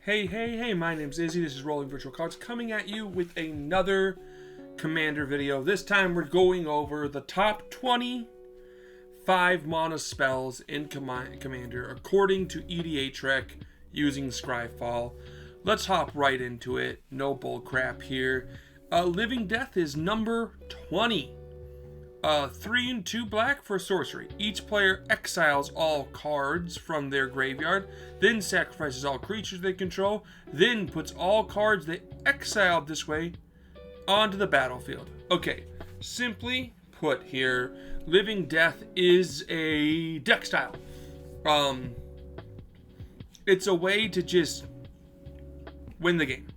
Hey, my name's Izzy, this is Rolling Virtual Cards, coming at you with another Commander video. This time we're going over the top 25 mana spells in Commander, according to EDHREC, using Scryfall. Let's hop right into it, no bullcrap here. Living Death is number 20. 3 and 2 black for sorcery. Each player exiles all cards from their graveyard, then sacrifices all creatures they control, then puts all cards they exiled this way onto the battlefield. Okay, simply put here, Living Death is a deck style. It's a way to just win the game.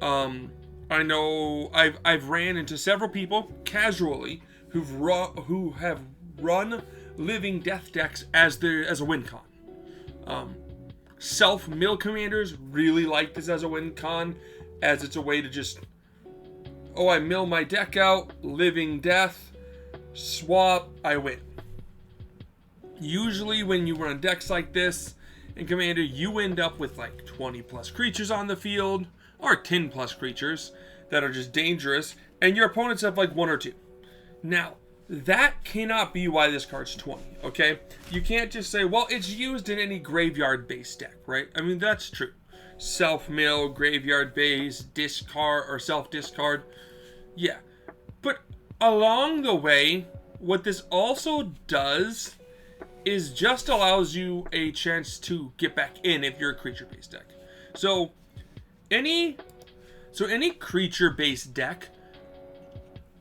I know I've ran into several people casually who have run Living Death decks as a win con. Self-mill commanders really like this as a win con, as it's a way to just, I mill my deck out, Living Death, swap, I win. Usually when you run decks like this in Commander, you end up with like 20 plus creatures on the field, or 10 plus creatures that are just dangerous, and your opponents have like 1 or 2. Now, that cannot be why this card's 20, okay? You can't just say, well, it's used in any graveyard-based deck, right? I mean, that's true. Self-mill, graveyard-based, discard, or self-discard. Yeah. But along the way, what this also does is just allows you a chance to get back in if you're a creature-based deck. So, any creature-based deck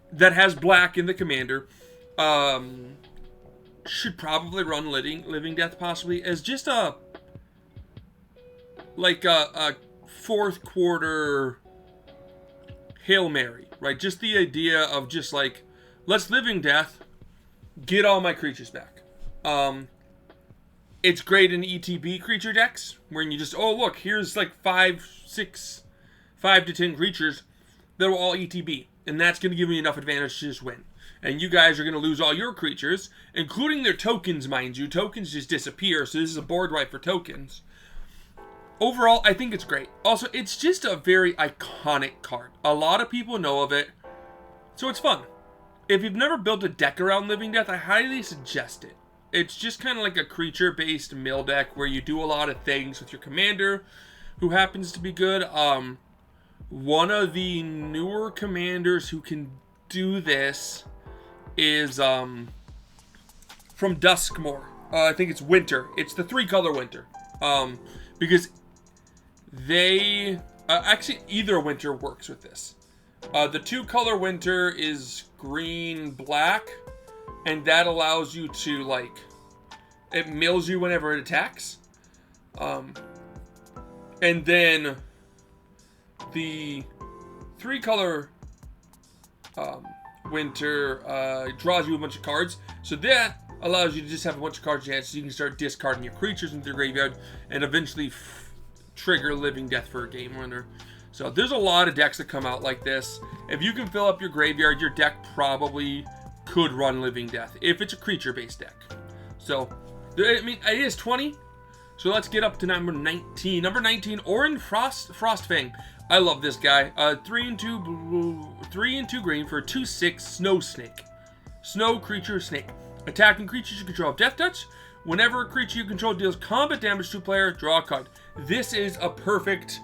that has black in the Commander should probably run Living Death possibly as just a fourth quarter Hail Mary, right? Just the idea of just like, let's Living Death, get all my creatures back. It's great in ETB creature decks where you just, look, here's like 5 to 10 creatures that will all ETB. And that's going to give me enough advantage to just win. And you guys are going to lose all your creatures, including their tokens, mind you. Tokens just disappear, so this is a board wipe for tokens. Overall, I think it's great. Also, it's just a very iconic card. A lot of people know of it, so it's fun. If you've never built a deck around Living Death, I highly suggest it. It's just kind of like a creature-based mill deck where you do a lot of things with your commander, who happens to be good. One of the newer commanders who can do this is from Duskmoor. I think it's Winter. It's the 3-color Winter. Because they... actually, either Winter works with this. The 2-color Winter is green-black. And that allows you to, like... It mills you whenever it attacks. And then... The 3-color Winter draws you a bunch of cards, so that allows you to just have a bunch of cards in your hand, so you can start discarding your creatures into your graveyard and eventually trigger Living Death for a game winner. So there's a lot of decks that come out like this. If you can fill up your graveyard, your deck probably could run Living Death if it's a creature-based deck. So, I mean, it is 20. So let's get up to number 19. Number 19, Orin Frostfang. I love this guy. 3 and 2 green for a 2/6 Snow Snake. Snow creature snake. Attacking creatures you control have Death Touch. Whenever a creature you control deals combat damage to a player, draw a card. This is a perfect,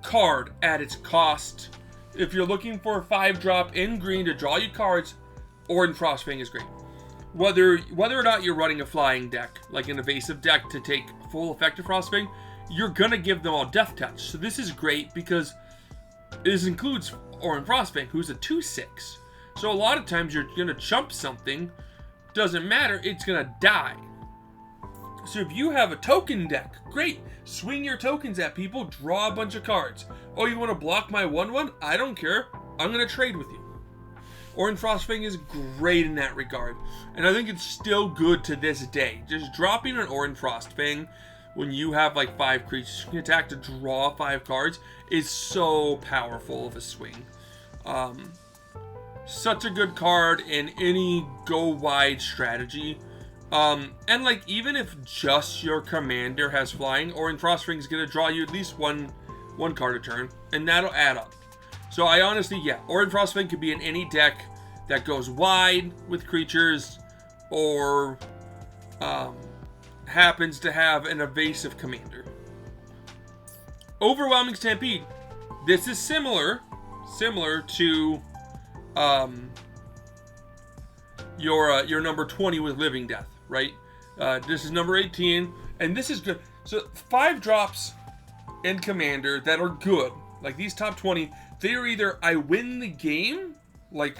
card at its cost. If you're looking for a 5-drop in green to draw you cards, Orin Frostfang is great. Whether or not you're running a flying deck, like an evasive deck to take full effect of Frostfang, you're going to give them all Death Touch. So this is great because this includes Orin Frostfang, who's a 2/6. So a lot of times you're going to chump something, doesn't matter, it's going to die. So if you have a token deck, great. Swing your tokens at people, draw a bunch of cards. Oh, you want to block my 1/1? I don't care. I'm going to trade with you. Orin Frostfang is great in that regard. And I think it's still good to this day. Just dropping an Orin Frostfang when you have 5 creatures you can attack to draw 5 cards is so powerful of a swing. Such a good card in any go wide strategy. And like, even if just your commander has flying, Orin Frostwing is going to draw you at least one card a turn, and that'll add up. So I honestly, yeah, Orin Frostwing could be in any deck that goes wide with creatures, or happens to have an evasive commander. Overwhelming Stampede. This is similar to your number 20 with Living Death, right? This is number 18, and this is good. So 5 drops in Commander that are good, like these top 20, they are either I win the game, like,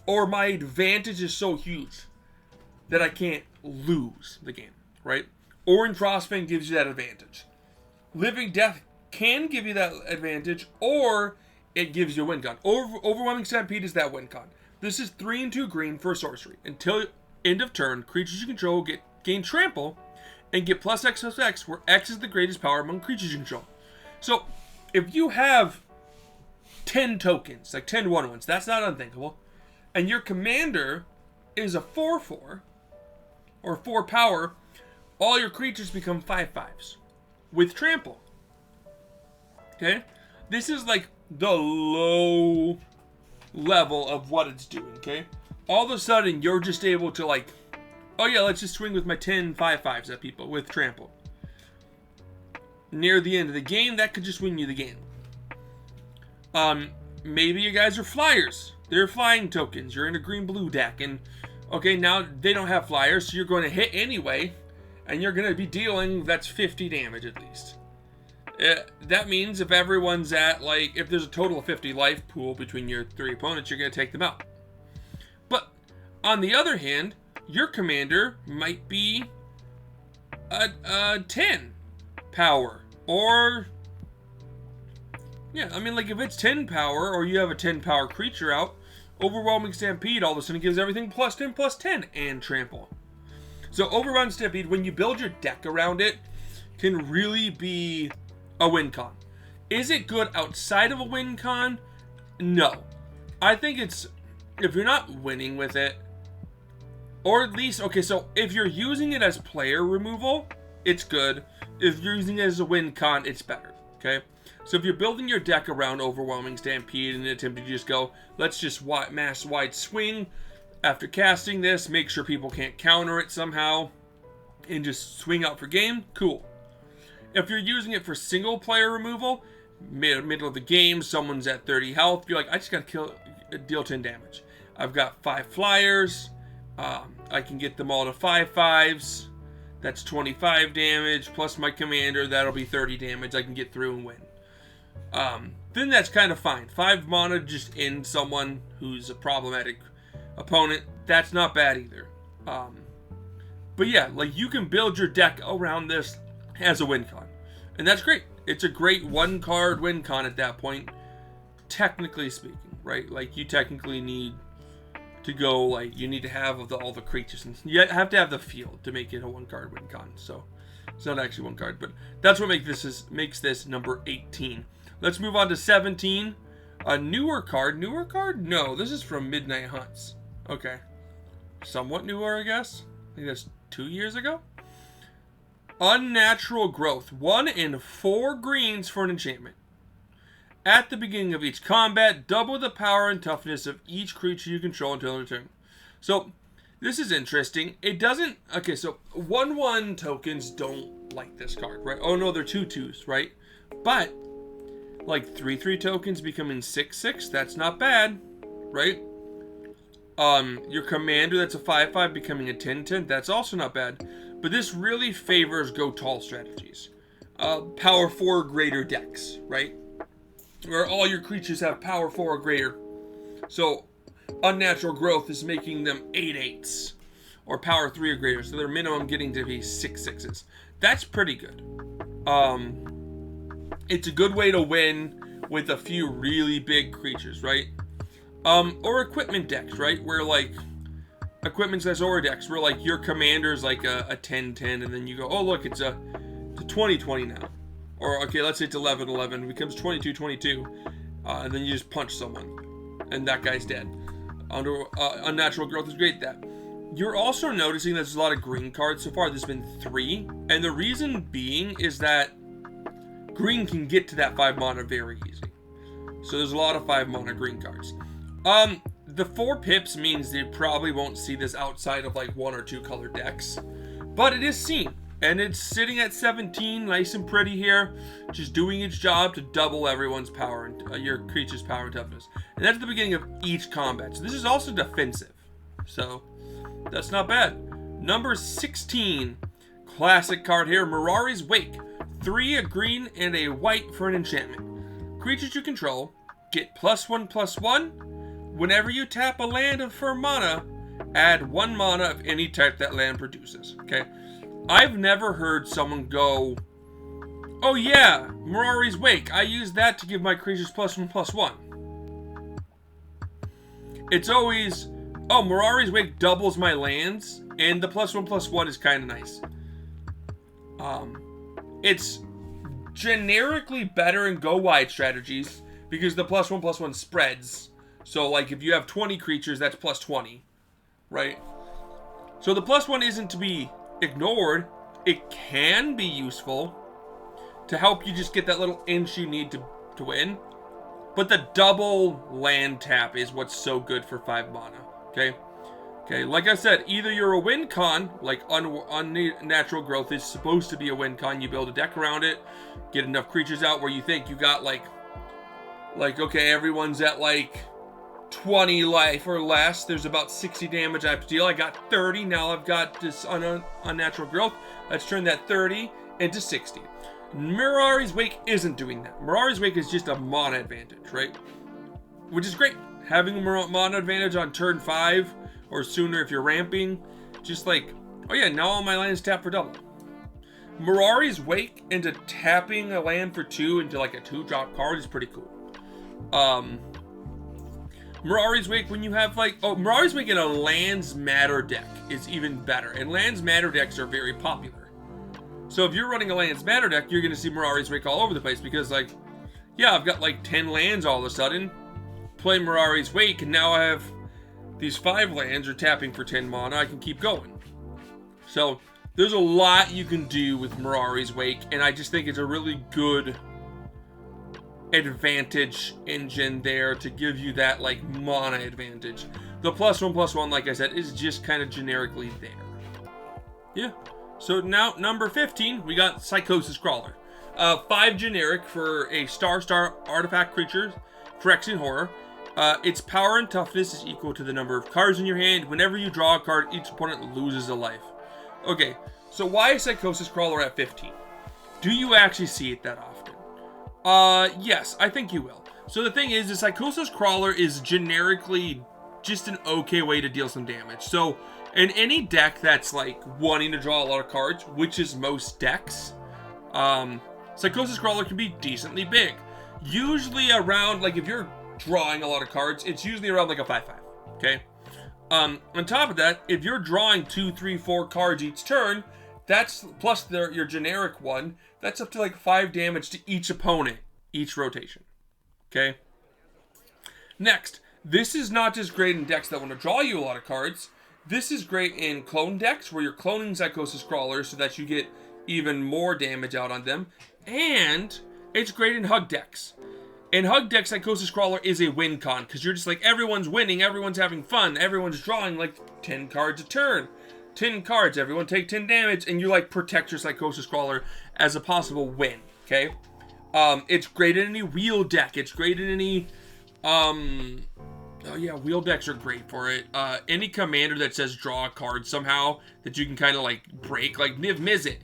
or my advantage is so huge that I can't lose the game, right? Orin Frostfang gives you that advantage. Living Death can give you that advantage, or it gives you a win con. Overwhelming Stampede is that win con. This is 3 and 2 green for sorcery. Until end of turn, creatures you control gain trample and get plus X, where X is the greatest power among creatures you control. So, if you have 10 tokens, like 10 1/1s, that's not unthinkable, and your commander is a 4/4, or 4 power, all your creatures become 5/5s with trample. Okay? This is like the low level of what it's doing, okay? All of a sudden, you're just able to, like, oh yeah, let's just swing with my 10 5/5s at people with trample. Near the end of the game, that could just win you the game. Maybe you guys are flyers. They're flying tokens. You're in a green-blue deck, and okay, now they don't have flyers, so you're going to hit anyway, and you're going to be dealing, that's 50 damage at least. That means if everyone's at, like, if there's a total of 50 life pool between your 3 opponents, you're going to take them out. But, on the other hand, your commander might be a 10 power, or, yeah, I mean, like, if it's 10 power, or you have a 10 power creature out, Overwhelming Stampede all of a sudden gives everything +10/+10, and trample. So, Overwhelming Stampede, when you build your deck around it, can really be a win con. Is it good outside of a win con? No. I think it's, if you're not winning with it, or at least, okay, so if you're using it as player removal, it's good. If you're using it as a win con, it's better, okay? So if you're building your deck around Overwhelming Stampede and attempting to just go, let's just mass wide swing after casting this, make sure people can't counter it somehow, and just swing out for game, cool. If you're using it for single player removal, middle of the game, someone's at 30 health, you're like, I just gotta deal 10 damage. I've got 5 flyers, I can get them all to 5/5s, that's 25 damage, plus my commander, that'll be 30 damage, I can get through and win. Then that's kind of fine. 5 mana just end someone who's a problematic opponent, that's not bad either. But yeah, like, you can build your deck around this as a win con, and that's great. It's a great 1-card win con at that point, technically speaking, right? Like, you technically need to go, like, you need to have all the creatures, and you have to have the field to make it a 1-card win con. So it's not actually 1 card, but that's what makes this number 18. Let's move on to 17. A newer card. No, this is from Midnight Hunts. Okay, somewhat newer, I guess. I think that's 2 years ago. Unnatural Growth. 1 and 4 greens for an enchantment. At the beginning of each combat, double the power and toughness of each creature you control until end of turn. So, this is interesting. It doesn't... Okay, so 1/1 tokens don't like this card, right? Oh no, they're 2/2s, right? But, like 3/3 tokens becoming 6/6, that's not bad, right? Your commander that's a 5/5 becoming a 10/10, that's also not bad. But this really favors go tall strategies. Power 4 or greater decks, right? Where all your creatures have power 4 or greater. So, Unnatural Growth is making them 8/8s. Or power 3 or greater. So their minimum getting to be 6/6s. That's pretty good. It's a good way to win with a few really big creatures, right? Or equipment decks, right? Where, like, equipment / aura decks, where, like, your commander's like a 10/10, and then you go, oh look, it's a 20/20 now. Or, okay, let's say it's 11/11, it becomes 22/22, and then you just punch someone, and that guy's dead. Unnatural Growth is great at that. You're also noticing there's a lot of green cards so far. There's been 3. And the reason being is that green can get to that 5 mana very easy. So there's a lot of 5 mana green cards. The 4 pips means they probably won't see this outside of like 1 or 2 colored decks. But it is seen. And it's sitting at 17, nice and pretty here. Just doing its job to double everyone's power, and your creature's power and toughness. And that's at the beginning of each combat. So this is also defensive. So that's not bad. Number 16. Classic card here. Mirari's Wake. 3, a green, and a white for an enchantment. Creatures you control get +1/+1. Whenever you tap a land for mana, add 1 mana of any type that land produces. Okay? I've never heard someone go, oh yeah, Mirari's Wake. I use that to give my creatures +1/+1. It's always, oh, Mirari's Wake doubles my lands, and the +1/+1 is kind of nice. It's generically better in go wide strategies because the +1/+1 spreads. So like if you have 20 creatures, that's +20, right? So the +1 isn't to be ignored. It can be useful to help you just get that little inch you need to win. But the double land tap is what's so good for 5 mana. Okay? Okay, like I said, either you're a win con, like unnatural growth is supposed to be a win con. You build a deck around it, get enough creatures out where you think you got like okay, everyone's at like 20 life or less. There's about 60 damage I have to deal. I got 30. Now I've got this unnatural growth. Let's turn that 30 into 60. Mirari's Wake isn't doing that. Mirari's Wake is just a mana advantage, right? Which is great. Having a mana advantage on turn 5 or sooner if you're ramping. Just like, oh yeah, now all my lands tap for double. Mirari's Wake into tapping a land for 2 into like a 2-drop card is pretty cool. Mirari's Wake, when you have like, oh, Mirari's Wake in a Lands Matter deck is even better. And Lands Matter decks are very popular. So if you're running a Lands Matter deck, you're going to see Mirari's Wake all over the place because like, yeah, I've got like 10 lands all of a sudden. Play Mirari's Wake, and now I have these 5 lands are tapping for 10 mana. I can keep going. So there's a lot you can do with Mirari's Wake, and I just think it's a really good advantage engine there to give you that like mana advantage. The +1/+1, like I said, is just kind of generically there. Yeah. So now number 15, we got Psychosis Crawler. 5 generic for a star artifact creature, Phyrexian Horror. Its power and toughness is equal to the number of cards in your hand. Whenever you draw a card, each opponent loses a life. Okay, so why is Psychosis Crawler at 15? Do you actually see it that often? Yes, I think you will. So the thing is, the Psychosis Crawler is generically just an okay way to deal some damage. So in any deck that's like wanting to draw a lot of cards, which is most decks, Psychosis Crawler can be decently big. Usually around, like if you're drawing a lot of cards, it's usually around like a 5/5, okay? On top of that, if you're drawing 2, 3, 4 cards each turn, that's plus your generic one, that's up to like 5 damage to each opponent, each rotation. Okay? Next, this is not just great in decks that want to draw you a lot of cards. This is great in clone decks where you're cloning Psychosis Crawlers so that you get even more damage out on them. And it's great in hug decks. In hug decks, Psychosis Crawler is a win con because you're just like, everyone's winning, everyone's having fun, everyone's drawing like 10 cards a turn. 10 cards, everyone take 10 damage, and you like protect your Psychosis Crawler as a possible win, okay? It's great in any wheel deck. It's great in any, oh yeah, wheel decks are great for it. Any commander that says draw a card somehow that you can kind of like break, like Niv Mizzet,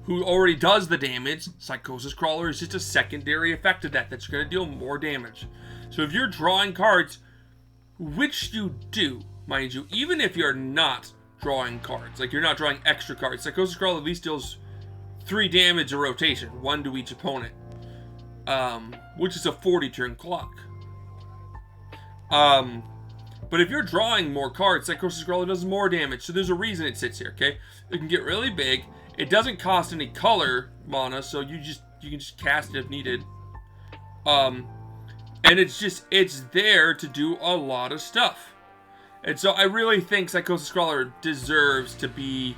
who already does the damage. Psychosis Crawler is just a secondary effect of that that's going to deal more damage. So if you're drawing cards, which you do, mind you, even if you're not drawing cards, like you're not drawing extra cards, Psychosis Crawler at least deals 3 damage a rotation, 1 to each opponent, which is a 40 turn clock. But if you're drawing more cards, Psychosis Crawler does more damage, so there's a reason it sits here, okay? It can get really big. It doesn't cost any color mana, so you can just cast it if needed. And it's there to do a lot of stuff. And so I really think Psychosis Crawler deserves to be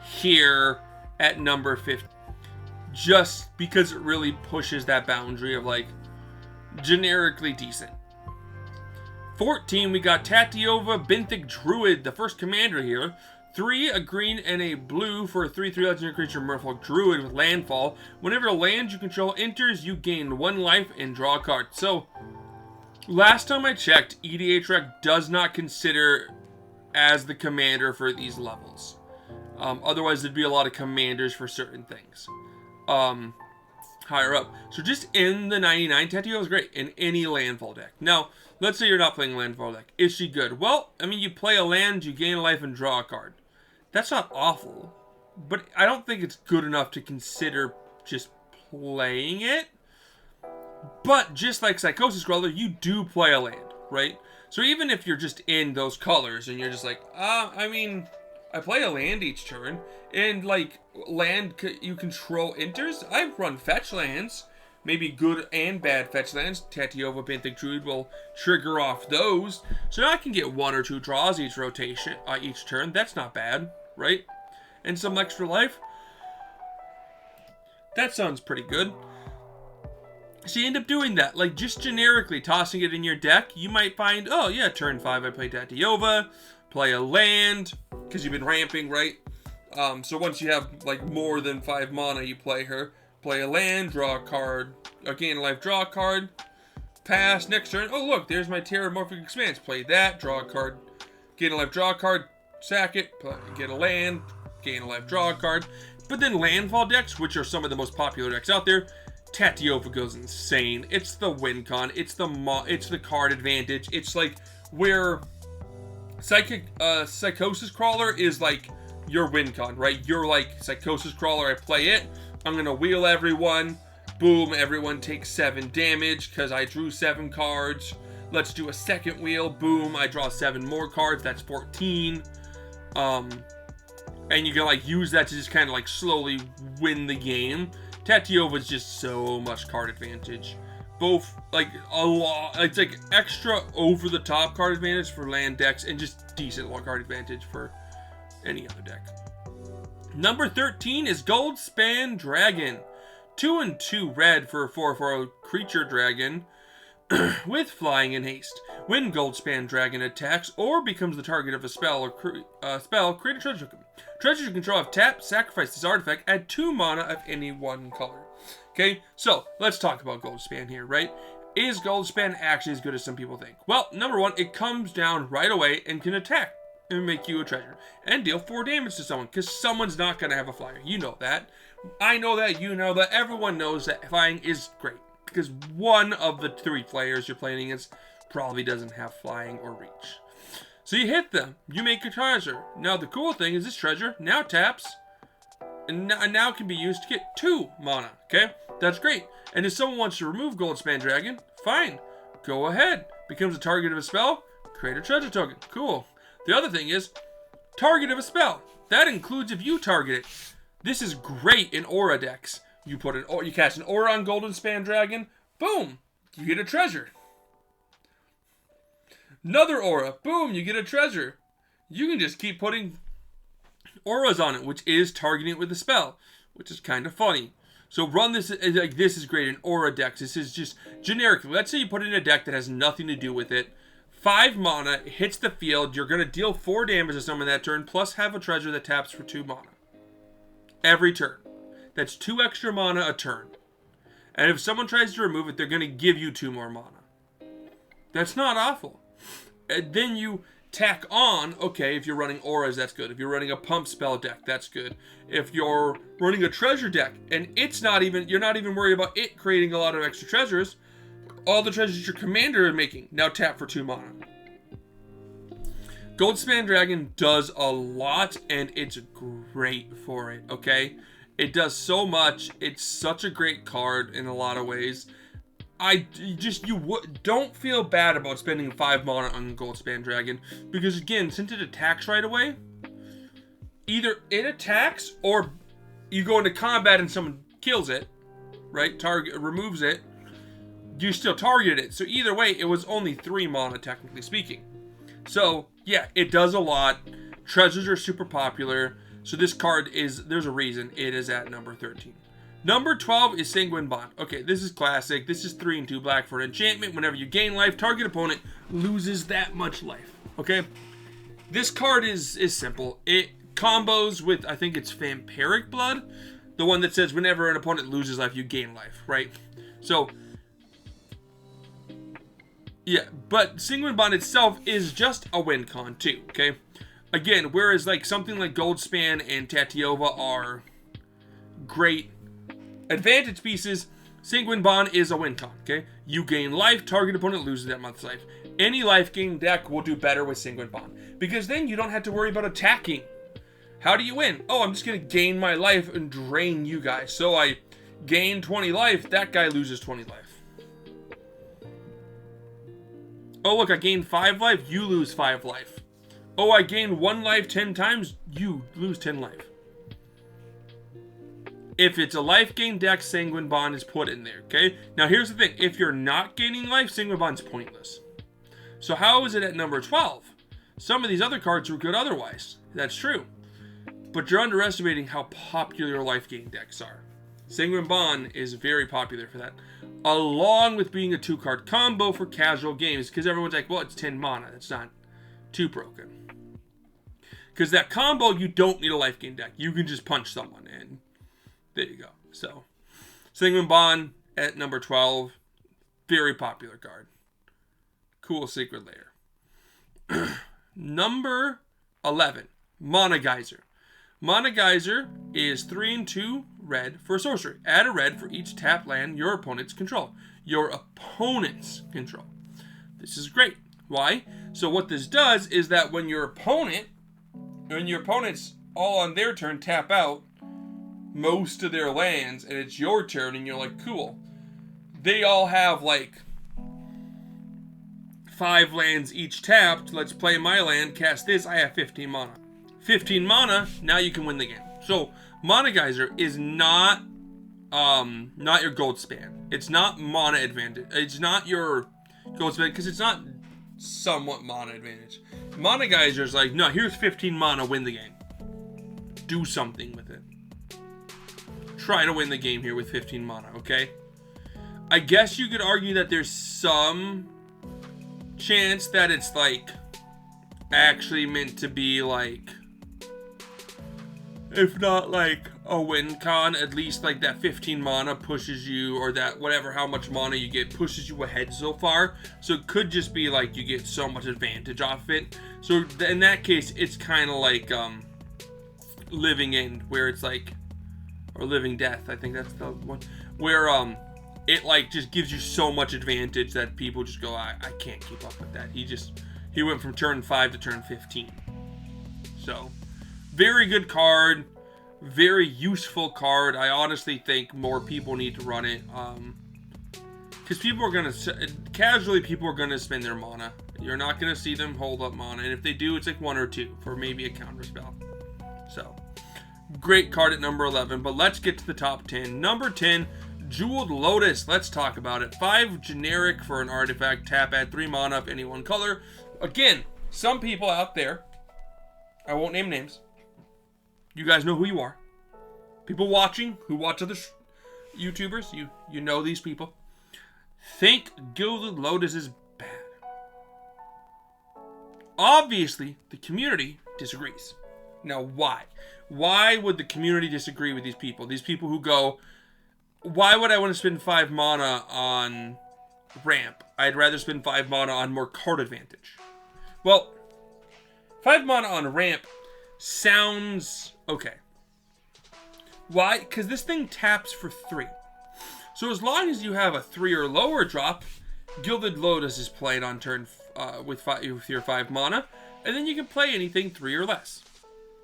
here at number 50. Just because it really pushes that boundary of like generically decent. 14, we got Tatiova Benthic Druid, the first commander here. 3, a green and a blue for a 3/3 legendary creature Merfolk Druid with landfall. Whenever a land you control enters, you gain 1 life and draw a card. So, last time I checked, EDHREC does not consider as the commander for these levels. Otherwise, there'd be a lot of commanders for certain things. Higher up. So just in the 99, Tatiova is great in any landfall deck. Now, let's say you're not playing a landfall deck. Is she good? Well, I mean, you play a land, you gain a life, and draw a card. That's not awful. But I don't think it's good enough to consider just playing it. But just like Psychosis Crawler, you do play a land, right? So even if you're just in those colors and you're just like, I mean, I play a land each turn, and like land you control enters. I run fetch lands, maybe good and bad fetch lands. Tatiova Benthic Druid will trigger off those, so now I can get 1 or 2 draws each rotation, each turn. That's not bad, right? And some extra life. That sounds pretty good. So you end up doing that, like just generically tossing it in your deck. You might find, oh yeah, turn 5 I play Tatiova, play a land, because you've been ramping, right? So once you have like more than 5 mana, you play her, play a land, draw a card, gain a life, draw a card, pass, next turn, oh look, there's my Terramorphic Expanse, play that, draw a card, gain a life, draw a card, sack it, get a land, gain a life, draw a card. But then landfall decks, which are some of the most popular decks out there, Tatiova goes insane. It's the win con, it's the card advantage. It's like where Psychosis Crawler is like your win con, right? You're like, Psychosis Crawler, I play it, I'm gonna wheel everyone, boom, everyone takes 7 damage because I drew 7 cards. Let's do a second wheel, boom, I draw 7 more cards, that's 14. And you can like use that to just kind of like slowly win the game. Tatiova is just so much card advantage. Both like a lot, it's like extra over the top card advantage for land decks and just decent card advantage for any other deck. Number 13 is Goldspan Dragon. 2 and 2 red for a 4/4 creature dragon with flying and haste. When Goldspan Dragon attacks or becomes the target of a spell or create a treasure token. Treasures you control have tap, sacrifice this artifact, add 2 mana of any one color. Okay, so let's talk about Goldspan here, right? Is Goldspan actually as good as some people think? Well, number 1, it comes down right away and can attack and make you a treasure and deal 4 damage to someone, because someone's not going to have a flyer. You know that. I know that. You know that. Everyone knows that flying is great, because one of the 3 players you're playing against probably doesn't have flying or reach. So you hit them, you make a treasure. Now the cool thing is this treasure now taps, and now can be used to get 2 mana, okay? That's great. And if someone wants to remove Goldspan Dragon, fine, go ahead. Becomes a target of a spell, create a treasure token, cool. The other thing is, target of a spell. That includes if you target it. This is great in aura decks. You cast an aura on Goldspan Dragon, boom, you get a treasure. Another aura, boom, you get a treasure. You can just keep putting auras on it, which is targeting it with a spell, which is kind of funny. So run this, like this is great in aura decks. This is just generic. Let's say you put it in a deck that has nothing to do with it. 5 mana, it hits the field, you're going to deal 4 damage to someone that turn, plus have a treasure that taps for 2 mana. Every turn. That's 2 extra mana a turn. And if someone tries to remove it, they're going to give you 2 more mana. That's not awful. And then you tack on, okay, if you're running auras, that's good. If you're running a pump spell deck, that's good. If you're running a treasure deck, and you're not even worried about it creating a lot of extra treasures, all the treasures your commander is making, now tap for 2 mana. Goldspan Dragon does a lot, and it's great for it, okay? It does so much. It's such a great card in a lot of ways. Don't feel bad about spending 5 mana on Goldspan Dragon, because again, since it attacks right away, either it attacks or you go into combat and someone kills it, right? Removes it. You still targeted it. So either way, it was only 3 mana, technically speaking. So, yeah, it does a lot. Treasures are super popular. So this card is, there's a reason it is at number 13. Number 12 is Sanguine Bond. Okay, this is classic. This is 3 and 2 black for an enchantment. Whenever you gain life, target opponent loses that much life. Okay? This card is simple. It combos with, I think it's Vampiric Blood. The one that says whenever an opponent loses life, you gain life, right? So, yeah, but Sanguine Bond itself is just a win con too, okay? Again, whereas like something like Goldspan and Tatyova are great advantage pieces, Sanguine Bond is a win con, okay? You gain life, target opponent loses that much life. Any life gain deck will do better with Sanguine Bond, because then you don't have to worry about attacking. How do you win? Oh, I'm just going to gain my life and drain you guys. So I gain 20 life, that guy loses 20 life. Oh, look, I gained 5 life, you lose 5 life. Oh, I gained 1 life 10 times, you lose 10 life. If it's a life gain deck, Sanguine Bond is put in there, okay? Now, here's the thing. If you're not gaining life, Sanguine Bond's pointless. So how is it at number 12? Some of these other cards were good otherwise. That's true. But you're underestimating how popular life gain decks are. Sanguine Bond is very popular for that. Along with being a 2-card combo for casual games. Because everyone's like, well, it's 10 mana. That's not too broken. Because that combo, you don't need a life gain deck. You can just punch someone and there you go. So, Sanguine Bond at number 12. Very popular card. Cool secret layer. Number 11. Mana Geyser. Mana Geyser is 3 and 2 red for a sorcery. Add a red for each tapped land your opponents control. Your opponents control. This is great. Why? So what this does is that when your opponents all on their turn tap out most of their lands and it's your turn and you're like, cool. They all have like 5 lands each tapped. Let's play my land, cast this. I have 15 mana. 15 mana, now you can win the game. So, Mana Geyser is not your Goldspan. It's not mana advantage. It's not your Goldspan because it's not somewhat mana advantage. Mana Geyser is like, no, here's 15 mana, win the game. Do something with it. Try to win the game here with 15 mana, okay? I guess you could argue that there's some chance that it's like actually meant to be like, if not like a win con, at least like that 15 mana pushes you, or that whatever how much mana you get pushes you ahead so far. So it could just be like you get so much advantage off it. So in that case, it's kind of like Living End, where it's like, or Living Death, I think that's the one, where it like just gives you so much advantage that people just go, I can't keep up with that. He went from turn 5 to turn 15. So, very good card. Very useful card. I honestly think more people need to run it. Because people are going to, casually people are going to spend their mana. You're not going to see them hold up mana. And if they do, it's like 1 or 2 for maybe a counter spell. So, great card at number 11. But let's get to the top 10. Number 10, Jeweled Lotus. Let's talk about it. 5 generic for an artifact. Tap, add 3 mana of any one color. Again, some people out there, I won't name names. You guys know who you are. People watching, who watch other YouTubers, you know these people. Think Gilded Lotus is bad. Obviously, the community disagrees. Now, why? Why would the community disagree with these people? These people who go, why would I want to spend 5 mana on ramp? I'd rather spend 5 mana on more card advantage. Well, 5 mana on ramp sounds okay. Why? Because this thing taps for 3. So as long as you have a 3 or lower drop, Gilded Lotus is played on turn with your 5 mana, and then you can play anything 3 or less.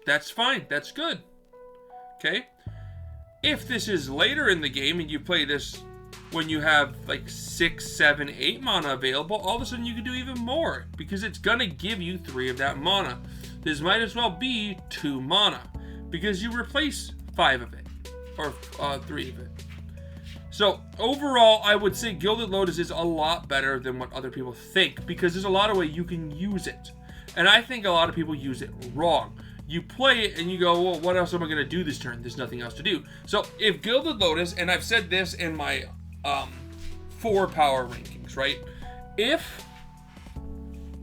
That's fine. That's good. Okay? If this is later in the game and you play this when you have like 6, 7, 8 mana available, all of a sudden you can do even more because it's going to give you 3 of that mana. This might as well be 2 mana because you replace 5 of it or 3 of it. So overall, I would say Gilded Lotus is a lot better than what other people think because there's a lot of way you can use it. And I think a lot of people use it wrong. You play it and you go, well, what else am I going to do this turn? There's nothing else to do. So if Gilded Lotus, and I've said this in my 4 power rankings, right? If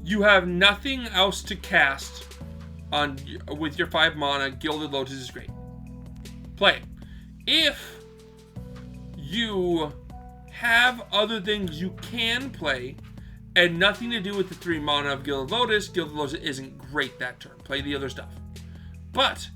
you have nothing else to cast on with your 5 mana, Gilded Lotus is great. Play it. If you have other things you can play and nothing to do with the 3 mana of Gilded Lotus isn't great that turn. Play the other stuff. But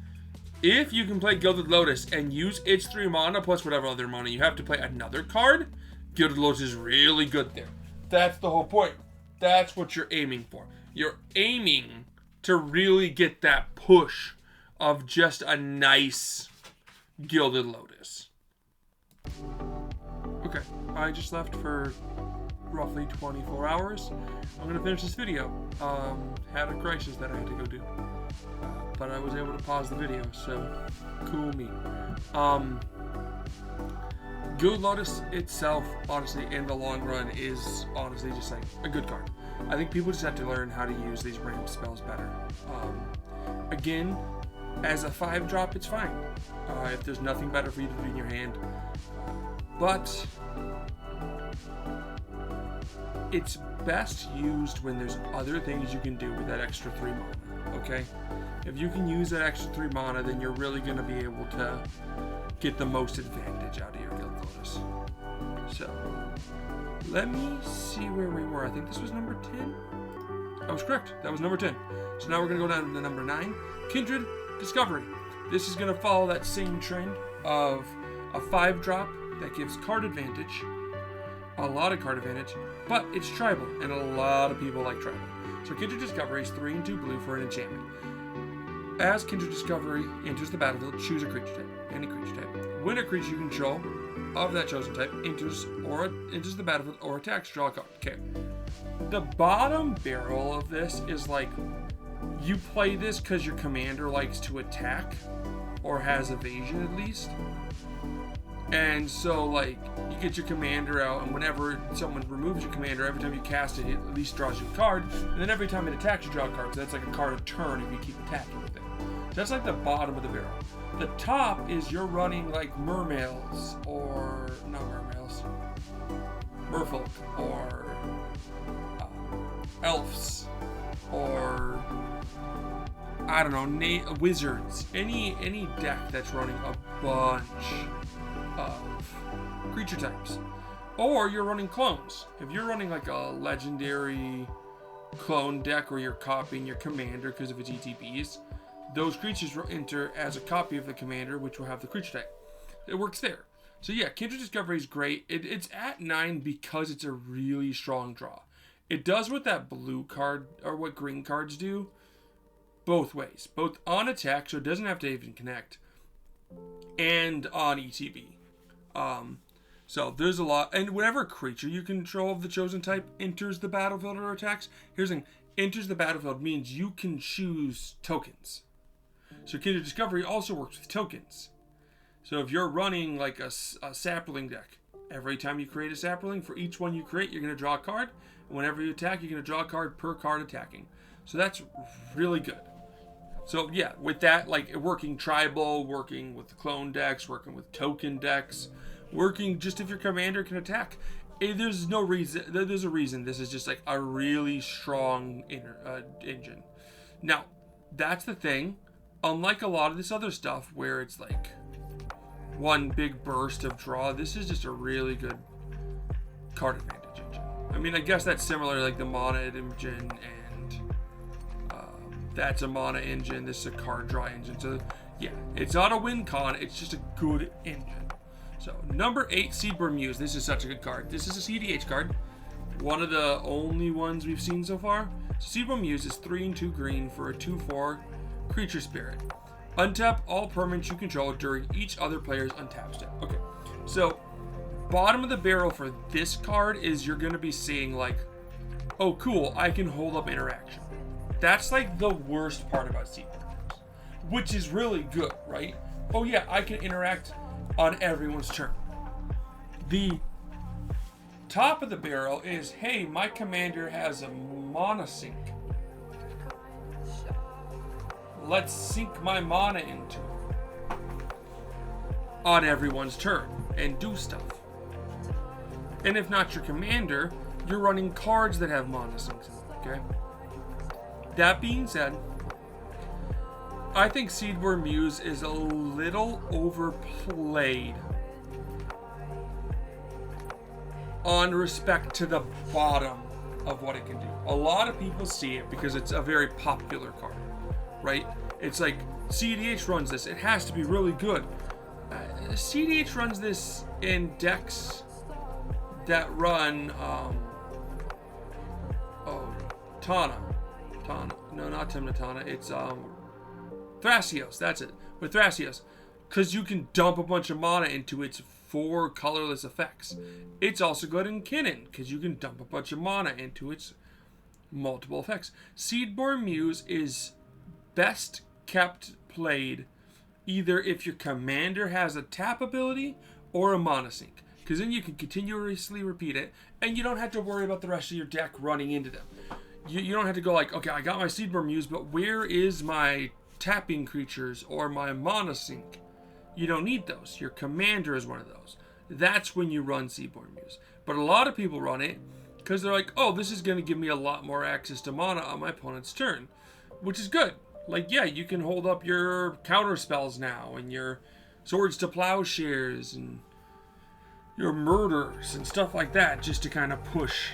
if you can play Gilded Lotus and use its 3 mana plus whatever other mana you have to play another card, Gilded Lotus is really good there. That's the whole point. That's what you're aiming for. You're aiming to really get that push of just a nice Gilded Lotus. Okay, I just left for roughly 24 hours. I'm going to finish this video. Had a crisis that I had to go do. But I was able to pause the video, so cool me. Gilded Lotus itself, honestly, in the long run, is honestly just like a good card. I think people just have to learn how to use these ramp spells better. Again, as a 5-drop, it's fine. If there's nothing better for you to do in your hand. But it's best used when there's other things you can do with that extra 3 mana, okay? If you can use that extra 3 mana, then you're really going to be able to get the most advantage out of your Gilded Lotus. So, let me see where we were. I think this was number 10. I was correct. That was number 10. So now we're going to go down to number 9. Kindred Discovery. This is going to follow that same trend of a 5-drop that gives card advantage. A lot of card advantage. But it's tribal, and a lot of people like tribal. So Kindred Discovery is 3 and 2 blue for an enchantment. As Kindred Discovery enters the battlefield, choose a creature type. Any creature type. When a creature you control of that chosen type enters the battlefield or attacks, draw a card. Okay. The bottom barrel of this is like, you play this because your commander likes to attack, or has evasion at least. And so, like, you get your commander out, and whenever someone removes your commander, every time you cast it, it at least draws you a card. And then every time it attacks, you draw a card. So that's like a card a turn if you keep attacking with it. So that's like the bottom of the barrel. The top is you're running like mermaids, or not mermaids, merfolk, or elves, or I don't know, wizards. Any deck that's running a bunch of creature types. Or you're running clones. If you're running like a legendary clone deck where you're copying your commander because of its ETBs, those creatures will enter as a copy of the commander, which will have the creature type. It works there. So yeah, Kindred Discovery is great. It's at 9 because it's a really strong draw. It does what that blue card, or what green cards do, both ways. Both on attack, so it doesn't have to even connect, and on ETB. So there's a lot, and whenever a creature you control of the chosen type enters the battlefield or attacks, here's the thing, enters the battlefield means you can choose tokens. So Kindred Discovery also works with tokens. So if you're running like a sapling deck, every time you create a sapling, for each one you create, you're going to draw a card. And whenever you attack, you're going to draw a card per card attacking. So that's really good. So yeah, with that, like working tribal, working with clone decks, working with token decks, working just if your commander can attack. There's no reason. There's a reason this is just like a really strong engine. Now, that's the thing. Unlike a lot of this other stuff where it's like one big burst of draw, this is just a really good card advantage engine. I mean, I guess that's similar like the mana engine, and that's a mana engine. This is a card draw engine. So yeah, it's not a win con. It's just a good engine. So number 8, Seedborn Muse. This is such a good card. This is a CDH card. One of the only ones we've seen so far. So Seedborn Muse is 3 and 2 green for a 2/4 creature spirit. Untap all permanents you control during each other player's untap step. Okay, so bottom of the barrel for this card is you're going to be seeing like, oh cool, I can hold up interaction. That's like the worst part about Seedborn Muse, which is really good, right? Oh yeah, I can interact on everyone's turn. The top of the barrel is, hey, my commander has a mana sink. let's sink my mana into it on everyone's turn and do stuff. And if not your commander, you're running cards that have mana sinks in them, okay? That being said, I think Seedborn Muse is a little overplayed on respect to the bottom of what it can do. A lot of people see it because it's a very popular card, right? It's like, CDH runs this, it has to be really good. CDH runs this in decks that run, Tana. No, not Timnatana, it's, Thrasios, that's it. With Thrasios. Because you can dump a bunch of mana into its 4 colorless effects. It's also good in Kinnan, because you can dump a bunch of mana into its multiple effects. Seedborn Muse is best kept played either if your commander has a tap ability or a mana sink. Because then you can continuously repeat it, and you don't have to worry about the rest of your deck running into them. You don't have to go like, okay, I got my Seedborn Muse, but where is my tapping creatures or my mana sink? You don't need those. Your commander is one of those. That's when you run Seedborn Muse. But a lot of people run it because they're like, oh, this is going to give me a lot more access to mana on my opponent's turn, which is good. Like, yeah, you can hold up your counter spells now and your Swords to Plowshares and your Murders and stuff like that just to kind of push.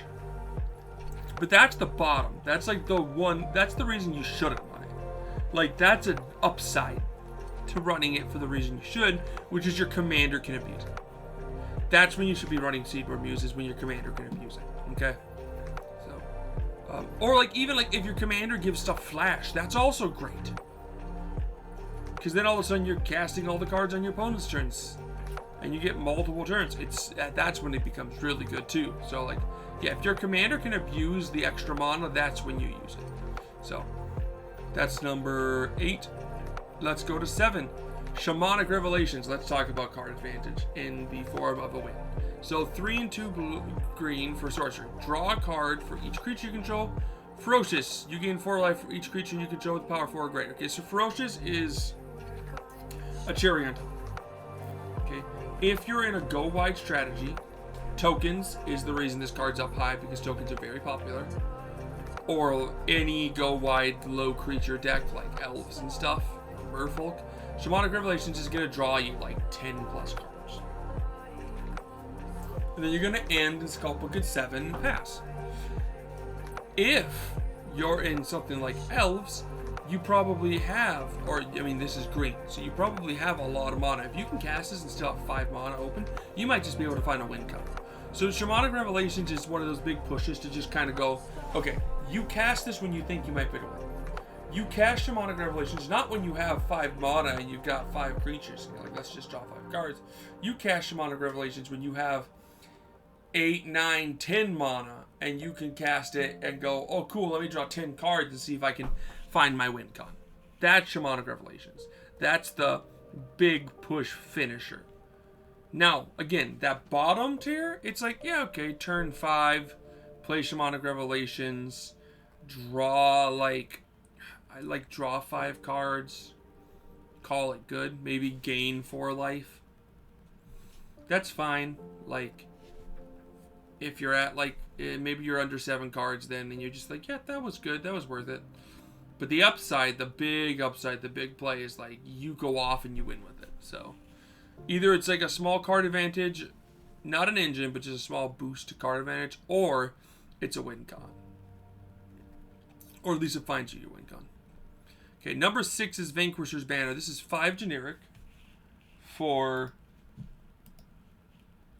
But that's the bottom. That's like the one, that's the reason you shouldn't run it. Like, that's an upside to running it for the reason you should, which is your commander can abuse it. That's when you should be running Seedborn Muse, is when your commander can abuse it. Okay? So, or like, even like if your commander gives stuff flash, that's also great. Because then all of a sudden you're casting all the cards on your opponent's turns. And you get multiple turns. That's when it becomes really good too. So like, yeah, if your commander can abuse the extra mana, that's when you use it. So, that's number 8. Let's go to 7. Shamanic Revelations. Let's talk about card advantage in the form of a win. So 3 and 2 blue, green for sorcery. Draw a card for each creature you control. Ferocious. You gain 4 life for each creature you control with power 4 or greater. Okay, so Ferocious is a cherry on top. Okay, if you're in a go wide strategy, tokens is the reason this card's up high, because tokens are very popular. Or any go wide low creature deck like elves and stuff, or merfolk. Shamanic Revelations is going to draw you like 10 plus cards. And then you're going to end in Sculpbook at 7 and pass. If you're in something like elves, you probably have, or I mean this is green, so you probably have a lot of mana. If you can cast this and still have 5 mana open, you might just be able to find a win cover. So Shamanic Revelations is one of those big pushes to just kind of go, okay, you cast this when you think you might pick a win. You cast Shamanic Revelations not when you have 5 mana and you've got 5 creatures. And you're like, let's just draw 5 cards. You cast Shamanic Revelations when you have 8, 9, 10 mana and you can cast it and go, oh cool, let me draw 10 cards and see if I can find my win con. That's Shamanic Revelations. That's the big push finisher. Now, again, that bottom tier, it's like, yeah, okay, turn 5, play Shamanic Revelations, draw draw 5 cards, call it good, maybe gain 4 life. That's fine. Like, if you're at like, maybe you're under 7 cards then, and you're just like, yeah, that was good, that was worth it. But the upside, the big play is like, you go off and you win with it. So, either it's like a small card advantage, not an engine, but just a small boost to card advantage, or it's a win con. Or at least it finds you your win con. Okay, number 6 is Vanquisher's Banner. This is 5 generic for,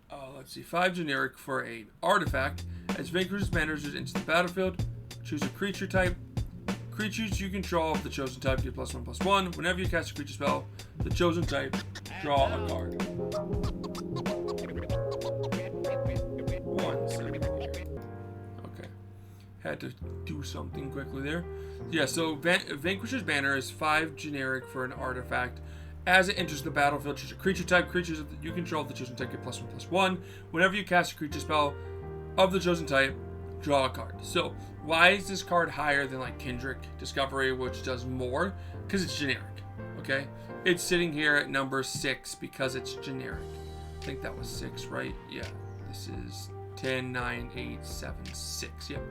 5 generic for an artifact. As Vanquisher's Banner is into the battlefield, choose a creature type. Creatures you control of the chosen type get +1/+1. Whenever you cast a creature spell, the chosen type, draw a card. 1 second here. Okay. Had to do something quickly there. Yeah, so Vanquisher's Banner is 5 generic for an artifact. As it enters the battlefield, choose a creature type. Creatures that you control of the chosen type get +1/+1. Whenever you cast a creature spell of the chosen type, draw a card. So Why is this card higher than like Kendrick Discovery, which does more? Because it's generic, okay? It's sitting here at number 6 because it's generic. I think that was 6, right? Yeah, this is 10, 9, 8, 7, 6, yep.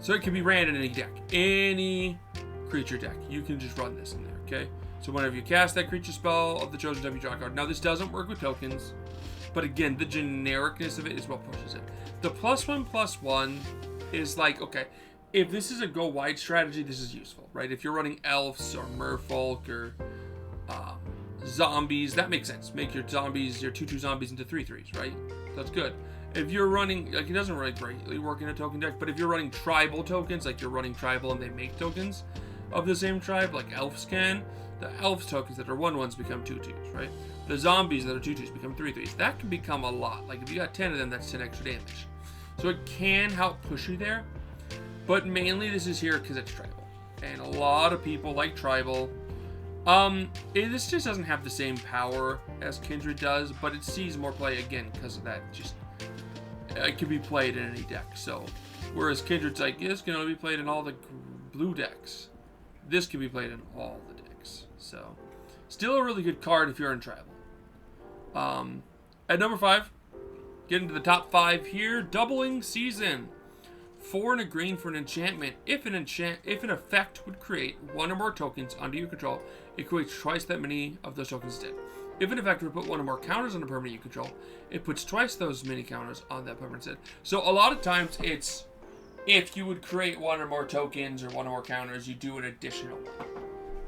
So it can be ran in any deck. Any creature deck. You can just run this in there, okay? So whenever you cast that creature spell of the chosen type, you draw a card. Now this doesn't work with tokens, but again, the genericness of it is what pushes it. The +1/+1 is like, okay, if this is a go wide strategy, this is useful, right? If you're running elves or merfolk or zombies, that makes sense. Make your zombies, your 2/2 zombies into 3/3s, right? That's good. If you're running, like, it doesn't really greatly work in a token deck, but if you're running tribal tokens, like you're running tribal and they make tokens of the same tribe, like elves can, the elves tokens that are 1/1s become 2/2s, right? The zombies that are 2/2s become 3/3s. That can become a lot. Like if you got 10 of them, that's 10 extra damage. So it can help push you there, but mainly this is here because it's tribal. And a lot of people like tribal. This just doesn't have the same power as Kindred does, but it sees more play again because of that. Just it can be played in any deck. So, whereas Kindred's like, this can only be played in all the blue decks. This can be played in all the decks. So, still a really good card if you're in tribal. At number 5, get into the top 5 here. Doubling Season. 4 and a green for an enchantment. If an effect would create 1 or more tokens under your control, it creates twice that many of those tokens instead. If an effect would put 1 or more counters on a permanent you control, it puts twice those many counters on that permanent instead. So a lot of times it's, if you would create 1 or more tokens or 1 or more counters, you do an additional 1.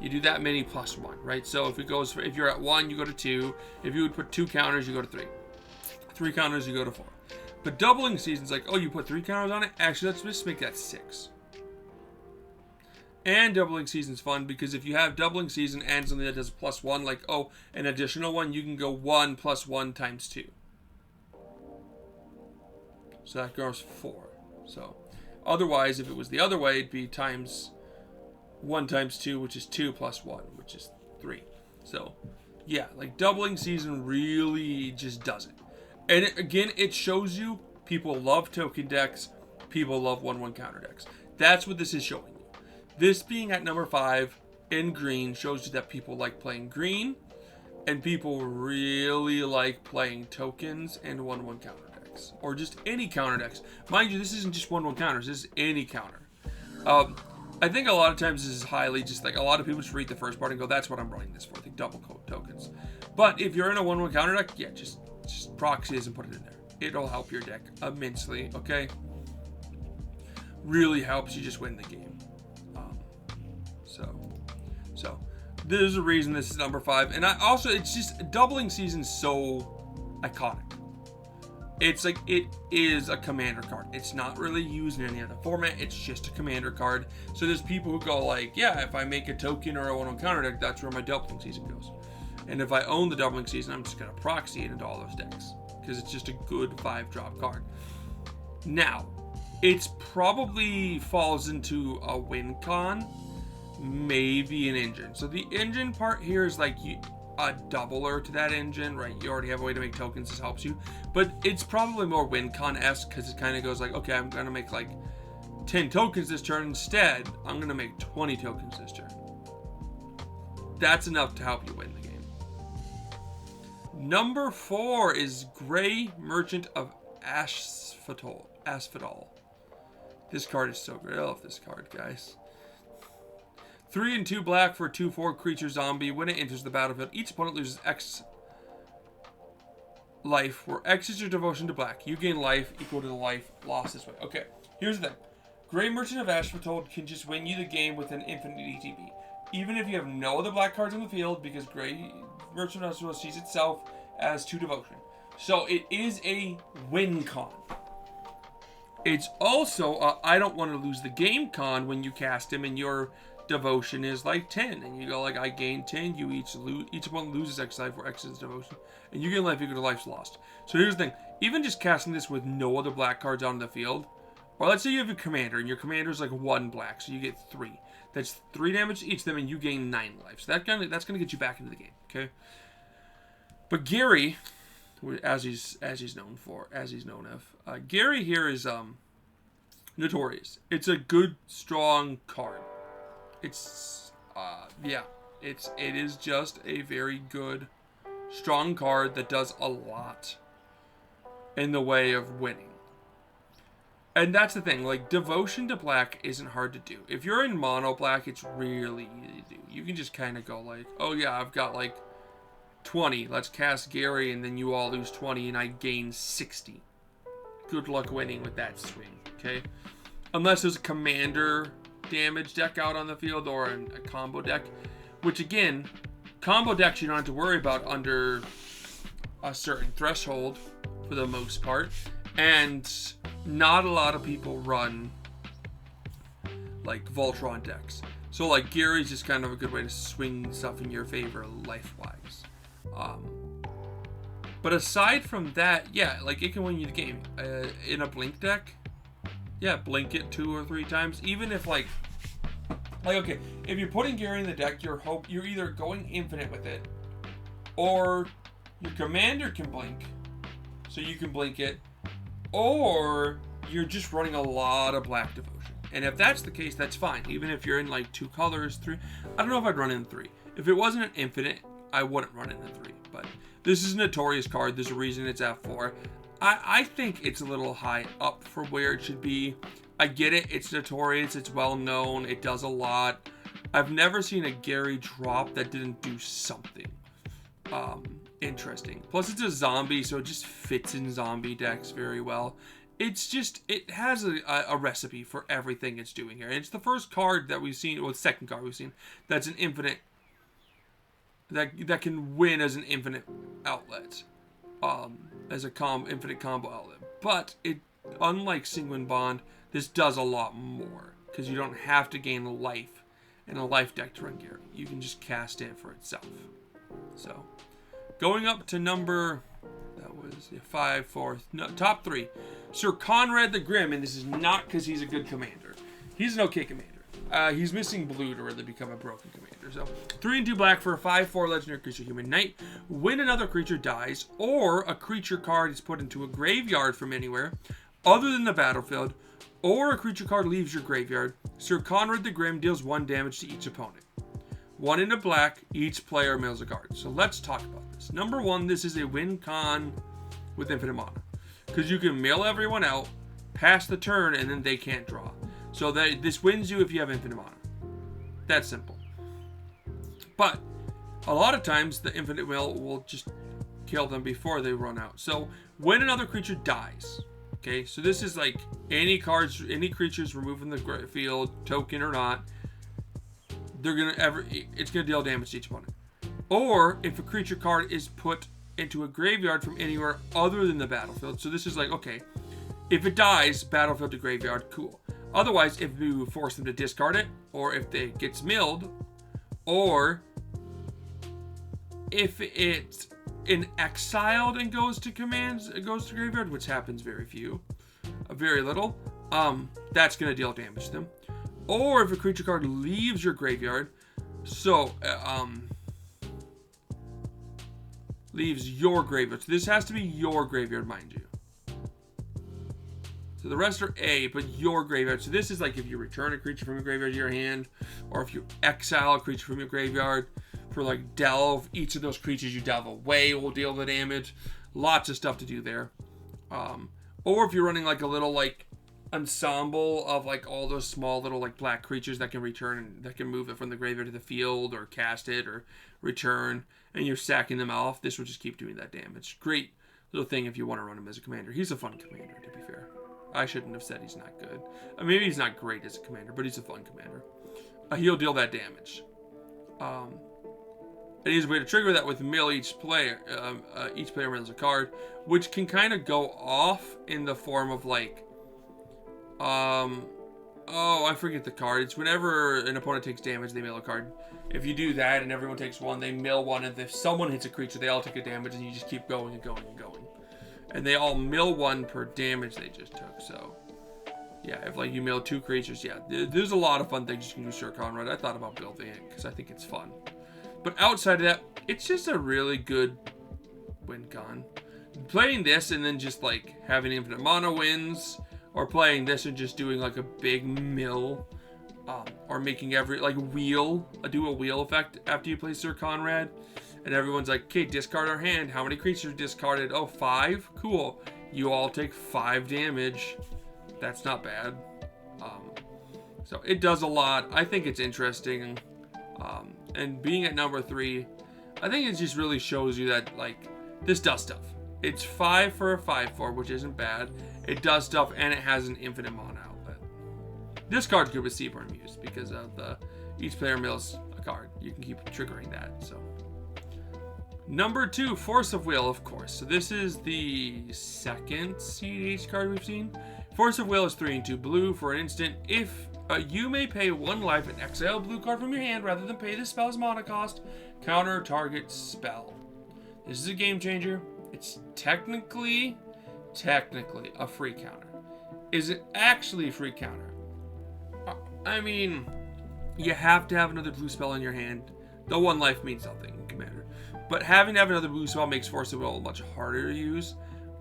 You do that many +1, right? So if it goes for, if you're at 1, you go to 2. If you would put 2 counters, you go to 3. 3 counters, you go to 4. But Doubling Season's like, oh, you put 3 counters on it? Actually, let's just make that 6. And Doubling Season's fun because if you have Doubling Season and something that does +1, like, oh, an additional 1, you can go 1 + 1 × 2. So that goes 4. So otherwise, if it was the other way, it'd be times 1 × 2, which is 2 + 1, which is 3. So, yeah, like Doubling Season really just does it. And again, it shows you people love token decks, people love 1/1 counter decks. That's what this is showing you. This being at number 5 in green shows you that people like playing green, and people really like playing tokens and 1/1 counter decks, or just any counter decks. Mind you, this isn't just 1/1 counters, this is any counter. I think a lot of times this is highly just like, a lot of people just read the first part and go, that's what I'm running this for, the double code tokens. But if you're in a 1/1 counter deck, yeah, just proxy it and put it in there. It'll help your deck immensely, okay? Really helps you just win the game. So there's a reason this is number 5. And I also, it's just, Doubling Season's so iconic. It's like, it is a commander card. It's not really used in any other format. It's just a commander card. So there's people who go like, yeah, if I make a token or a 1/1 counter deck, that's where my Doubling Season goes. And if I own the Doubling Season, I'm just going to proxy it into all those decks. Because it's just a good 5-drop card. Now, it's probably falls into a win con. Maybe an engine. So the engine part here is like a doubler to that engine, right? You already have a way to make tokens. This helps you. But it's probably more win con-esque because it kind of goes like, okay, I'm going to make like 10 tokens this turn. Instead, I'm going to make 20 tokens this turn. That's enough to help you win the game. Number 4 is Grey Merchant of Asphodel. This card is so great. I love this card, guys. 3 and 2 black for a 2/4 creature zombie. When it enters the battlefield, each opponent loses X life, where X is your devotion to black. You gain life equal to the life lost this way. Okay, here's the thing. Grey Merchant of Asphodel can just win you the game with an infinite ETB. Even if you have no other black cards in the field, because Grey Merchant of Asphodel sees itself as 2 devotion. So it is a win con. It's also I don't want to lose the game con when you cast him and your devotion is like 10, and you go like, I gain 10, you each opponent loses X life, where X is devotion, and you gain life equal to life's lost. So here's the thing, even just casting this with no other black cards on the field, or let's say you have a commander, and your commander is like 1 black, so you get 3. That's 3 damage to each of them, and you gain 9 life. So that's gonna get you back into the game, okay? But Gary, as he's known of, Gary here is Notorious. It's a good, strong card. It's, yeah. It is just a very good, strong card that does a lot in the way of winning. And that's the thing, like, Devotion to Black isn't hard to do. If you're in mono black, it's really easy to do. You can just kind of go like, oh yeah, I've got like 20. Let's cast Gary, and then you all lose 20, and I gain 60. Good luck winning with that swing, okay? Unless there's a commander damage deck out on the field or a combo deck, which again, combo decks you don't have to worry about under a certain threshold for the most part, and not a lot of people run like Voltron decks. So like Gary's just kind of a good way to swing stuff in your favor life-wise. But aside from that, yeah, like it can win you the game. In a Blink deck, yeah, blink it 2 or 3 times. Even if like okay, if you're putting Gary in the deck, you're either going infinite with it, or your commander can blink, so you can blink it, or you're just running a lot of Black Devotion. And if that's the case, that's fine. Even if you're in like 2 colors, 3. I don't know if I'd run in 3. If it wasn't an infinite, I wouldn't run it in 3. But this is a Notorious card. There's a reason it's F4. I think it's a little high up for where it should be. I get it. It's Notorious. It's well known. It does a lot. I've never seen a Gary drop that didn't do something interesting. Plus, it's a zombie, so it just fits in zombie decks very well. It's just, it has a recipe for everything it's doing here. And it's the first card that we've seen, well, the second card we've seen, that's an infinite, that can win as an infinite outlet. As a infinite combo outlet. But it, unlike Sanguine Bond, this does a lot more, because you don't have to gain life in a life deck to run Gary. You can just cast it for itself. So, going up to number, that was 5, 4, no, top 3. Sir Conrad the Grim, and this is not because he's a good commander. He's an okay commander. He's missing blue to really become a broken commander. So, 3 and 2 black for a 5/4 legendary creature human knight. When another creature dies, or a creature card is put into a graveyard from anywhere other than the battlefield, or a creature card leaves your graveyard, Sir Conrad the Grim deals 1 damage to each opponent. 1 into black, each player mills a card. So let's talk about this. Number 1, this is a win con with infinite mana, because you can mill everyone out, pass the turn, and then they can't draw. So this wins you if you have infinite mana. That's simple. But a lot of times the infinite mill will just kill them before they run out. So when another creature dies, okay, so this is like any creatures removed from the field, token or not, it's gonna deal damage to each opponent. Or if a creature card is put into a graveyard from anywhere other than the battlefield. So this is like, okay, if it dies, battlefield to graveyard, cool. Otherwise, if you force them to discard it, or if it gets milled, or if it's exiled and goes to graveyard, which happens very little, that's gonna deal damage to them. Or if a creature card leaves your graveyard, so leaves your graveyard. So this has to be your graveyard, mind you. So the rest are A, but your graveyard. So this is like if you return a creature from your graveyard to your hand, or if you exile a creature from your graveyard. For like delve, each of those creatures you delve away will deal the damage. Lots of stuff to do there. Or if you're running like a little like ensemble of like all those small little like black creatures that can return and that can move it from the graveyard to the field or cast it or return, and you're sacking them off, this will just keep doing that damage. Great little thing if you want to run him as a commander. He's a fun commander, to be fair. I shouldn't have said he's not good. Maybe he's not great as a commander, but he's a fun commander. He'll deal that damage. And he's a way to trigger that with mill each player. Each player mills a card, which can kind of go off in the form of like, oh, I forget the card. It's whenever an opponent takes damage, they mill a card. If you do that and everyone takes 1, they mill 1, and if someone hits a creature, they all take a damage, and you just keep going and going and going. And they all mill 1 per damage they just took. So, yeah, if like you mill 2 creatures, yeah, there's a lot of fun things you can do, Sir Conrad. I thought about building it because I think it's fun. But outside of that, it's just a really good win con. Playing this and then just like having infinite mana wins, or playing this and just doing like a big mill, or making every like wheel, do a wheel effect after you play Sir Conrad, and everyone's like, okay, discard our hand. How many creatures discarded? Oh, 5? Cool. You all take 5 damage. That's not bad. So it does a lot. I think it's interesting. And being at number 3, I think it just really shows you that, like, this does stuff. It's 5 for a 5/4, which isn't bad. It does stuff, and it has an infinite mana outlet. This card's good with Seaborn Muse because of the each player mills a card. You can keep triggering that. So number 2, Force of Will, of course. So this is the second CDH card we've seen. Force of Will is 3 and 2 blue for an instant. If you may pay 1 life and exile a blue card from your hand rather than pay the spell's mana cost. Counter target spell. This is a game changer. It's technically a free counter. Is it actually a free counter? I mean, you have to have another blue spell in your hand. The 1 life means something in Commander. But having to have another blue spell makes Force of Will much harder to use.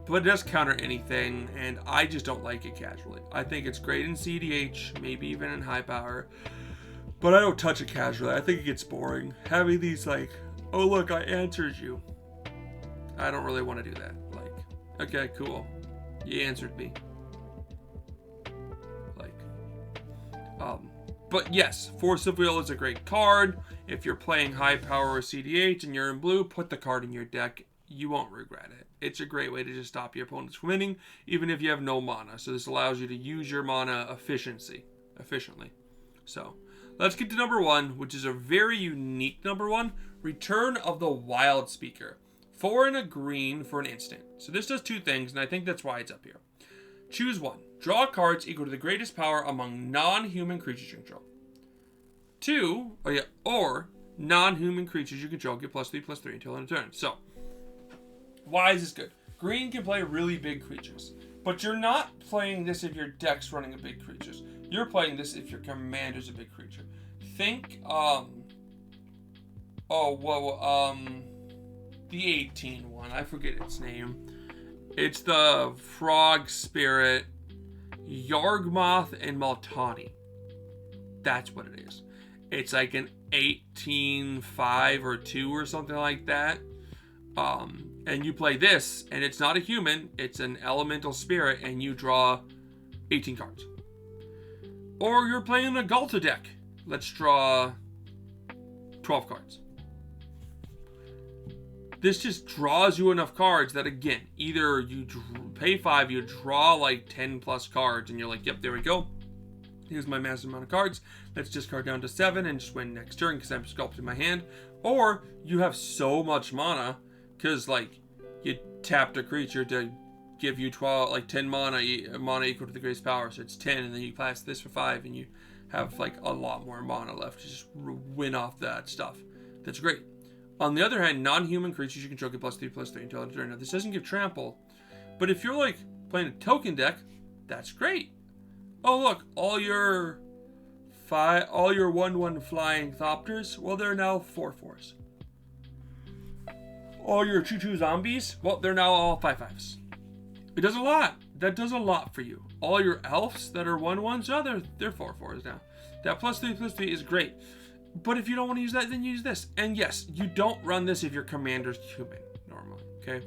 But it does counter anything, and I just don't like it casually. I think it's great in CDH, maybe even in high power. But I don't touch it casually. I think it gets boring. Having these like, oh look, I answered you. I don't really want to do that. Like, okay, cool. You answered me. Like, but yes, Force of Will is a great card. If you're playing high power or CDH and you're in blue, put the card in your deck. You won't regret it. It's a great way to just stop your opponents from winning, even if you have no mana. So this allows you to use your mana efficiently. So let's get to number 1, which is a very unique number 1. Return of the Wild Speaker. 4 and a green for an instant. So this does 2 things, and I think that's why it's up here. Choose 1. Draw cards equal to the greatest power among non-human creatures you control. 2, or non-human creatures you control get +3/+3 until end of turn. So why is this good? Green can play really big creatures, but you're not playing this if your deck's running a big creatures. You're playing this if your commander's a big creature. Think, the 18 one. I forget its name. It's the Frog Spirit, Yargmoth, and Multani. That's what it is. It's like an 18/5 or 2 or something like that. And you play this, and it's not a human, it's an elemental spirit, and you draw 18 cards. Or you're playing a Galta deck. Let's draw 12 cards. This just draws you enough cards that, again, either you pay 5, you draw like 10 plus cards, and you're like, yep, there we go. Here's my massive amount of cards. Let's discard down to 7 and just win next turn because I'm sculpting my hand. Or you have so much mana because, like, you tapped a creature to give you 10 mana equal to the greatest power, so it's 10, and then you pass this for 5, and you have like a lot more mana left to just win off that stuff. That's great. On the other hand, non-human creatures you control get +3/+3 until end of turn. Now this doesn't give trample, but if you're like playing a token deck, that's great. Oh look, all your 1/1 flying Thopters, well they're now 4/4s. All your 2/2 zombies, well they're now all 5/5s. It does a lot. That does a lot for you. All your elves that are 1/1s, oh, they're 4/4s now. That +3/+3 is great. But if you don't want to use that, then use this. And yes, you don't run this if your commander's human, normally, okay?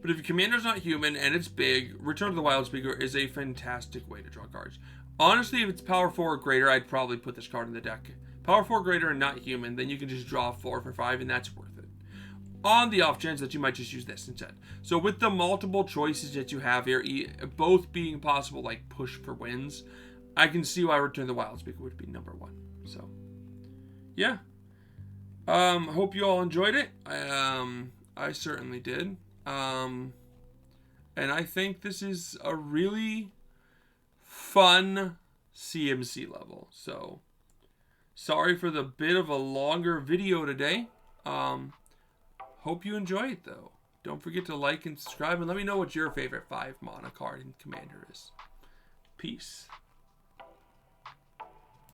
But if your commander's not human and it's big, Return of the Wild Speaker is a fantastic way to draw cards. Honestly, if it's power 4 or greater, I'd probably put this card in the deck. Power 4 or greater and not human, then you can just draw 4 for 5, and that's worth it. On the off chance that you might just use this instead. So with the multiple choices that you have here, both being possible, like push for wins, I can see why Return of the Wild Speaker would be number 1. So, yeah. Hope you all enjoyed it. I certainly did. And I think this is a really fun CMC level. So, sorry for the bit of a longer video today. Hope you enjoy it, though. Don't forget to like and subscribe, and let me know what your favorite 5 mana card in Commander is. Peace.